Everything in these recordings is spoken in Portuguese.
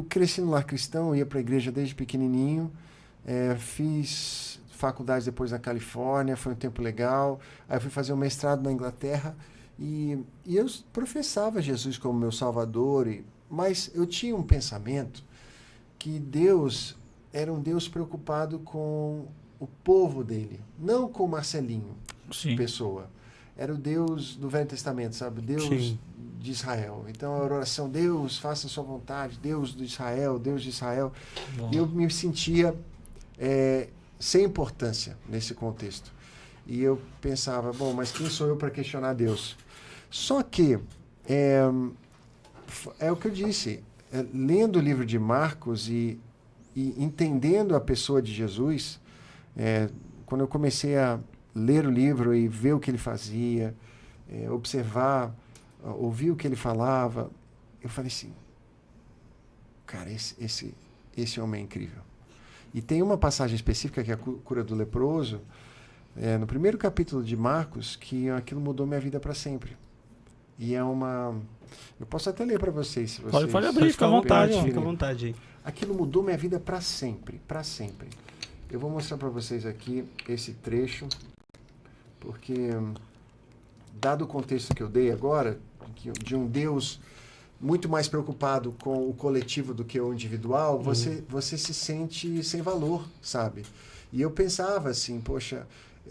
cresci no lar cristão, ia para a igreja desde pequenininho, fiz faculdade depois na Califórnia, foi um tempo legal. Aí fui fazer um mestrado na Inglaterra e eu professava Jesus como meu Salvador, mas eu tinha um pensamento que Deus era um Deus preocupado com o povo dele, não com Marcelinho, Sim. pessoa. Era o Deus do Velho Testamento, sabe? Deus Sim. de Israel. Então a oração, Deus, faça a sua vontade, Deus de Israel, Deus de Israel. Bom. E eu me sentia sem importância nesse contexto. E eu pensava, bom, mas quem sou eu para questionar Deus? Só que, é o que eu disse, lendo o livro de Marcos e entendendo a pessoa de Jesus, quando eu comecei a ler o livro e ver o que ele fazia, observar, ouvir o que ele falava, eu falei assim, cara, esse homem é incrível. E tem uma passagem específica, que é a cura do leproso, no primeiro capítulo de Marcos, que aquilo mudou minha vida para sempre. E é uma... Eu posso até ler para vocês, se vocês... Pode abrir, fica à vontade. Fica à vontade aí. Aquilo mudou minha vida para sempre, para sempre. Eu vou mostrar para vocês aqui esse trecho, porque, dado o contexto que eu dei agora, de um Deus muito mais preocupado com o coletivo do que o individual, você se sente sem valor, sabe? E eu pensava assim, poxa,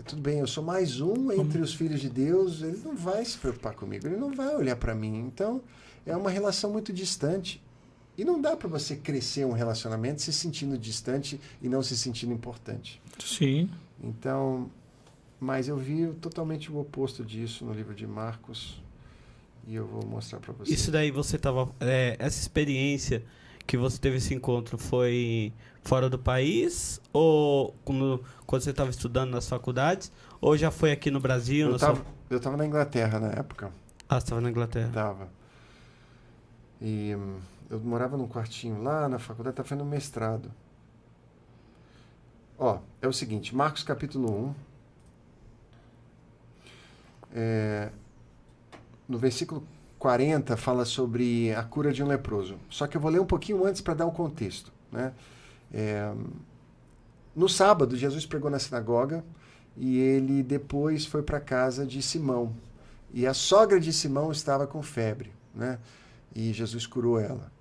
tudo bem, eu sou mais um entre os filhos de Deus, ele não vai se preocupar comigo, ele não vai olhar para mim. Então, é uma relação muito distante. E não dá para você crescer um relacionamento se sentindo distante e não se sentindo importante. Sim. Então, mas eu vi totalmente o oposto disso no livro de Marcos. E eu vou mostrar para vocês. Isso daí você tava... essa experiência que você teve esse encontro foi fora do país? Ou quando você estava estudando nas faculdades? Ou já foi aqui no Brasil? Eu estava na Inglaterra na época. Ah, você estava na Inglaterra. Estava. E eu morava num quartinho lá na faculdade, estava fazendo mestrado. Ó, é o seguinte, Marcos capítulo 1. No versículo 40 fala sobre a cura de um leproso. Só que eu vou ler um pouquinho antes para dar um contexto, né? No sábado, Jesus pregou na sinagoga e ele depois foi para a casa de Simão. E a sogra de Simão estava com febre, né? E Jesus curou ela.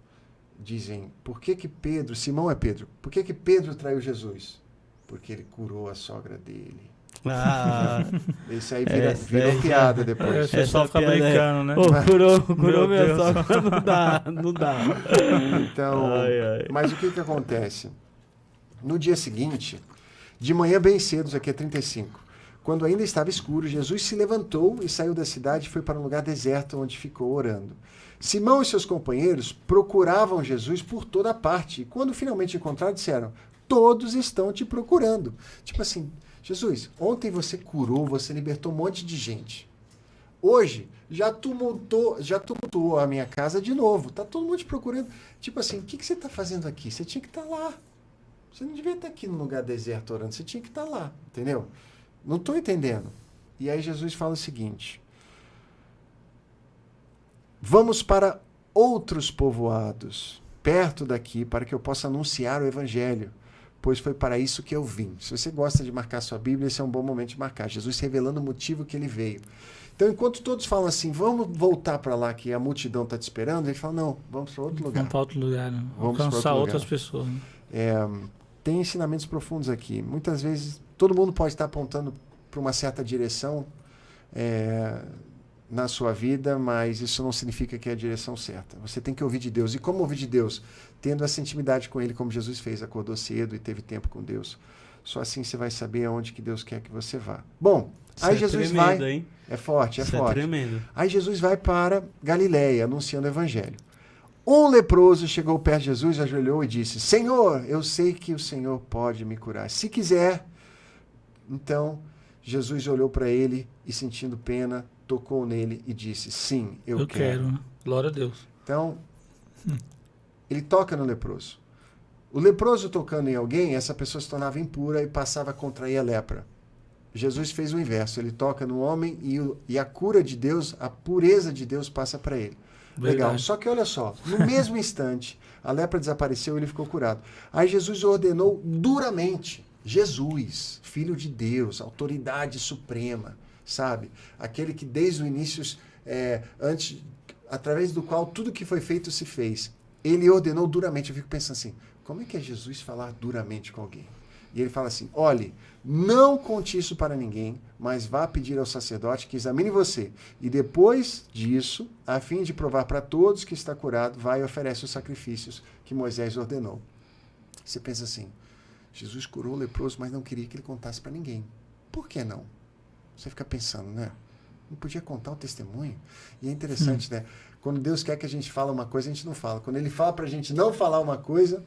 Dizem, por que Pedro, Simão é Pedro, por que Pedro traiu Jesus? Porque ele curou a sogra dele. Ah, isso aí virou piada depois. O pessoal fica brincando, né? Curou minha sogra, não dá. Então, mas o que acontece? No dia seguinte, de manhã bem cedo, isso aqui é 35, quando ainda estava escuro, Jesus se levantou e saiu da cidade e foi para um lugar deserto onde ficou orando. Simão e seus companheiros procuravam Jesus por toda parte e quando finalmente encontraram, disseram, todos estão te procurando. Tipo assim, Jesus, ontem você curou, você libertou um monte de gente. Hoje, já tumultuou a minha casa de novo. Tá todo mundo te procurando. Tipo assim, o que você está fazendo aqui? Você tinha que estar lá. Você não devia estar aqui no lugar deserto orando. Você tinha que estar lá, entendeu? Não estou entendendo. E aí Jesus fala o seguinte. Vamos para outros povoados, perto daqui, para que eu possa anunciar o evangelho. Pois foi para isso que eu vim. Se você gosta de marcar sua Bíblia, esse é um bom momento de marcar. Jesus revelando o motivo que ele veio. Então, enquanto todos falam assim, vamos voltar para lá que a multidão está te esperando, ele fala, não, vamos para outro lugar. Vamos para outro lugar, né? Vamos alcançar outras pessoas. Né? Tem ensinamentos profundos aqui. Muitas vezes, todo mundo pode estar apontando para uma certa direção na sua vida, mas isso não significa que é a direção certa. Você tem que ouvir de Deus. E como ouvir de Deus? Tendo essa intimidade com Ele, como Jesus fez, acordou cedo e teve tempo com Deus. Só assim você vai saber aonde que Deus quer que você vá. Bom, isso aí Jesus tremendo, vai... Hein? É forte, é isso forte. É tremendo. Aí Jesus vai para Galileia, anunciando o Evangelho. Um leproso chegou perto de Jesus, ajoelhou e disse, Senhor, eu sei que o Senhor pode me curar. Se quiser. Então, Jesus olhou para ele e, sentindo pena, tocou nele e disse, sim, eu quero. Né? Glória a Deus. Então, ele toca no leproso. O leproso tocando em alguém, essa pessoa se tornava impura e passava a contrair a lepra. Jesus fez o inverso. Ele toca no homem e a cura de Deus, a pureza de Deus passa para ele. Legal. Só que olha só, no mesmo instante, a lepra desapareceu e ele ficou curado. Aí Jesus ordenou duramente, Jesus, Filho de Deus, autoridade suprema, sabe? Aquele que desde o início, através do qual tudo que foi feito se fez. Ele ordenou duramente. Eu fico pensando assim, como é que é Jesus falar duramente com alguém? E ele fala assim, olhe, não conte isso para ninguém, mas vá pedir ao sacerdote que examine você. E depois disso, a fim de provar para todos que está curado, vai e oferece os sacrifícios que Moisés ordenou. Você pensa assim, Jesus curou o leproso, mas não queria que ele contasse para ninguém. Por que não? Você fica pensando, né? Não podia contar o testemunho? E é interessante, né? Quando Deus quer que a gente fale uma coisa, a gente não fala. Quando Ele fala para a gente não falar uma coisa,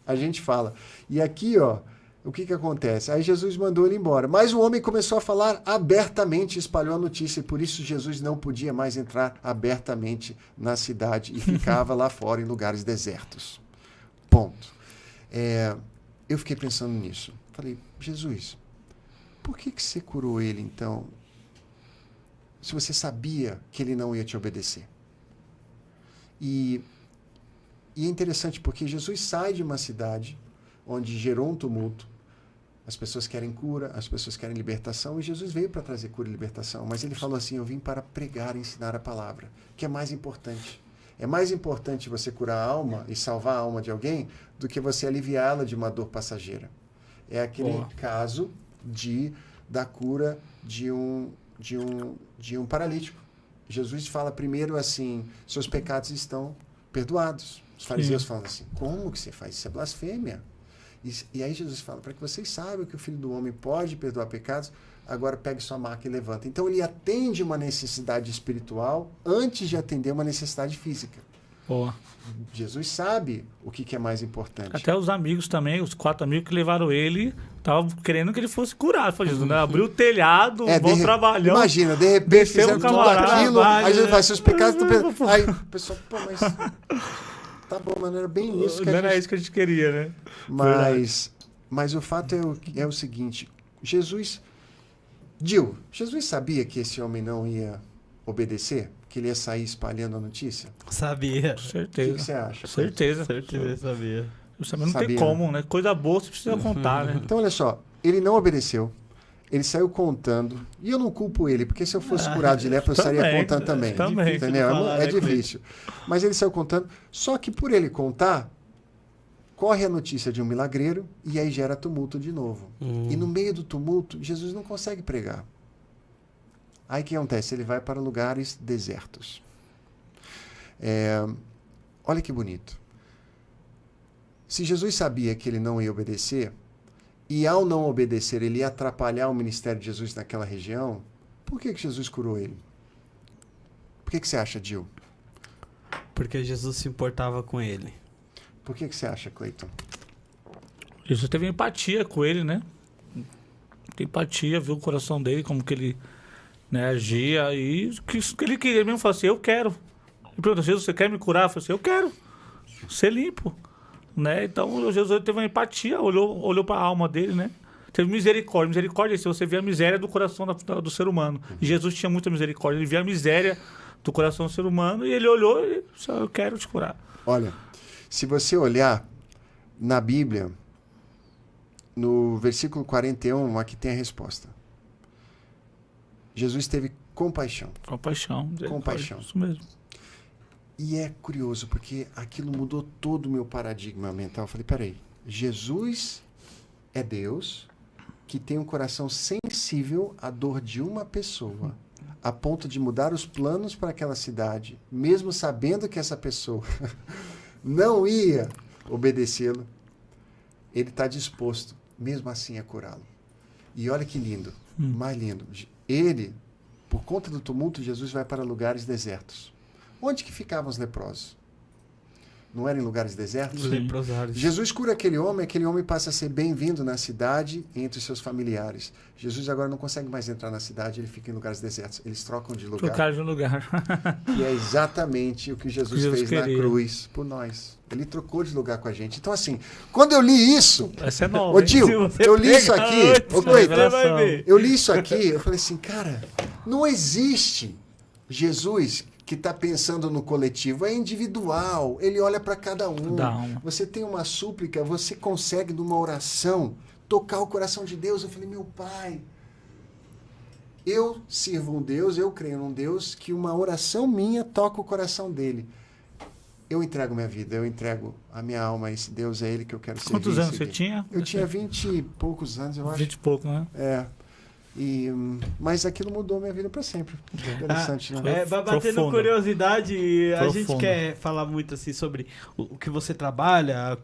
a gente fala. E aqui, ó, o que acontece? Aí Jesus mandou ele embora. Mas o homem começou a falar abertamente, espalhou a notícia. E por isso Jesus não podia mais entrar abertamente na cidade e ficava lá fora em lugares desertos. Ponto. Eu fiquei pensando nisso. Falei, Jesus, por que você curou ele então, se você sabia que ele não ia te obedecer? E é interessante porque Jesus sai de uma cidade onde gerou um tumulto. As pessoas querem cura, as pessoas querem libertação, e Jesus veio para trazer cura e libertação. Mas ele falou assim, eu vim para pregar e ensinar a palavra, que é mais importante. É mais importante você curar a alma e salvar a alma de alguém do que você aliviá-la de uma dor passageira. É aquele caso da cura de um paralítico. Jesus fala primeiro assim, seus pecados estão perdoados. Os fariseus falam assim, como que você faz? Isso é blasfêmia. E aí Jesus fala, para que vocês saibam que o Filho do Homem pode perdoar pecados, agora pegue sua maca e levanta. Então ele atende uma necessidade espiritual antes de atender uma necessidade física. Boa. Jesus sabe o que é mais importante. Até os amigos também, os 4 amigos que levaram ele, estavam querendo que ele fosse curado. Foi Jesus, né? Abriu o telhado, bom trabalhão. Imagina, de repente fizeram tudo aquilo, aí Jesus faz seus pecados. Aí o pessoal, pô, mas tá bom, mas não era bem isso que não era isso que a gente queria, né? Mas o fato é o seguinte, Jesus sabia que esse homem não ia obedecer? Que ele ia sair espalhando a notícia? Sabia. Certeza. O que você acha? Certeza, sabia. Não tem como, né? Coisa boa você precisa contar, né? Então, olha só, ele não obedeceu, ele saiu contando, e eu não culpo ele, porque se eu fosse curado de lepra, eu estaria contando também. Entendeu? É difícil. Mas ele saiu contando, só que por ele contar, corre a notícia de um milagreiro, e aí gera tumulto de novo. E no meio do tumulto, Jesus não consegue pregar. Aí o que acontece? Ele vai para lugares desertos. Olha que bonito. Se Jesus sabia que ele não ia obedecer, e ao não obedecer ele ia atrapalhar o ministério de Jesus naquela região, por que Jesus curou ele? Por que você acha, Gil? Porque Jesus se importava com ele. Por que você acha, Cleiton? Jesus teve empatia com ele, né? Tem empatia, viu o coração dele, como que ele... né, agia, e que ele queria mesmo, falou assim, eu quero. Ele perguntou, Jesus, você quer me curar? Eu falei assim, eu quero ser limpo, né? Então Jesus teve uma empatia, olhou para a alma dele, né? Teve misericórdia, se você vê a miséria do coração do ser humano. E Jesus tinha muita misericórdia, ele via a miséria do coração do ser humano, e ele olhou e disse, eu quero te curar. Olha, se você olhar na Bíblia, no versículo 41, aqui tem a resposta. Jesus teve compaixão. Compaixão. Isso mesmo. E é curioso, porque aquilo mudou todo o meu paradigma mental. Eu falei, peraí, Jesus é Deus que tem um coração sensível à dor de uma pessoa, a ponto de mudar os planos para aquela cidade, mesmo sabendo que essa pessoa não ia obedecê-lo, ele está disposto, mesmo assim, a curá-lo. E olha que lindo, mais lindo. Ele, por conta do tumulto, Jesus vai para lugares desertos. Onde que ficavam os leprosos? Não eram em lugares desertos? Leprosários. Jesus cura aquele homem passa a ser bem-vindo na cidade entre os seus familiares. Jesus agora não consegue mais entrar na cidade, ele fica em lugares desertos. Eles trocam de lugar. Trocaram de lugar. E é exatamente o que Jesus fez na cruz por nós. Ele trocou de lugar com a gente. Então, assim, quando eu li isso... Essa é nova. Ô, Gil, eu li isso aqui... Ô, Cleiton, eu li isso aqui, eu falei assim, cara, não existe Jesus que está pensando no coletivo, é individual. Ele olha para cada um. Você tem uma súplica, você consegue, numa oração, tocar o coração de Deus. Eu falei, meu Pai, eu sirvo um Deus, eu creio num Deus que uma oração minha toca o coração dele. Eu entrego minha vida, eu entrego a minha alma a esse Deus, é ele que eu quero servir. Quantos anos você tinha? Eu tinha 20 e poucos anos, eu acho. 20 e pouco, né? É. Mas aquilo mudou minha vida para sempre. Interessante, né? Vai batendo curiosidade. A gente quer falar muito assim sobre o que você trabalha,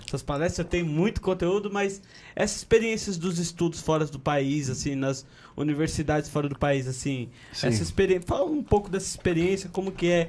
suas palestras, tem muito conteúdo, mas essas experiências dos estudos fora do país, assim, nas universidades fora do país, assim, essa experiência, fala um pouco dessa experiência, como que é